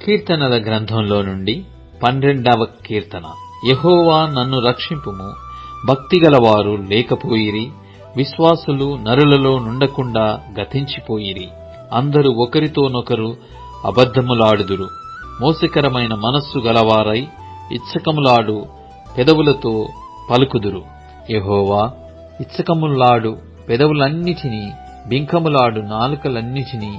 కీర్తనల గ్రంథంలో నుండి 12వ కీర్తన. యెహోవా నన్ను రక్షింపుము, భక్తిగలవారు లేకపోయిరి, విశ్వాసులు నరులలో నుండకుండా గతించిపోయిరి. అందరూ ఒకరితోనొకరు అబద్ధములాడుదురు, మోసకరమైన మనస్సు గలవారై ఇచ్చకములాడు పెదవులతో పలుకుదురు. యెహోవా ఇచ్చకములాడు పెదవులన్నిటినీ, బింకములాడు నాలుకలన్నిటినీ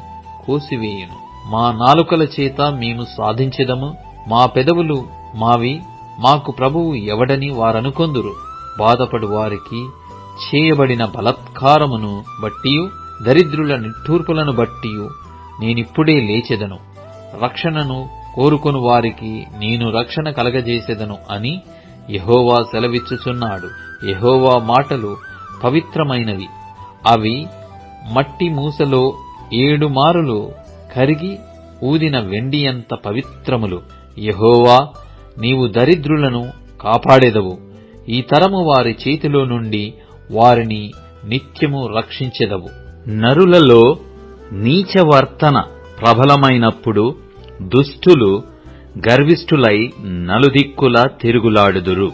కోసివేయును. మా నాలుకల చేత మేము సాధించెదము, మా పెదవులు మావి, మాకు ప్రభువు ఎవడని వారనుకొందురు. బాధపడు వారికి చేయబడిన బలాత్కారమును బట్టియు, దరిద్రుల నిట్టూర్పులను బట్టియు నేనిప్పుడే లేచెదను. రక్షణను కోరుకొను వారికి నేను రక్షణ కలగజేసెదను అని యెహోవా సెలవిచ్చుచున్నాడు. యెహోవా మాటలు పవిత్రమైనవి, అవి మట్టి మూసలో 7 మారులు కరిగి ఊదిన వెండియంత పవిత్రములు. యెహోవా, నీవు దరిద్రులను కాపాడెదవు, ఈ తరము వారి చేతిలో నుండి వారిని నిత్యము రక్షించెదవు. నరులలో నీచవర్తన ప్రబలమైనప్పుడు దుష్టులు గర్విష్ఠులై నలుదిక్కులా తిరుగులాడుదురు.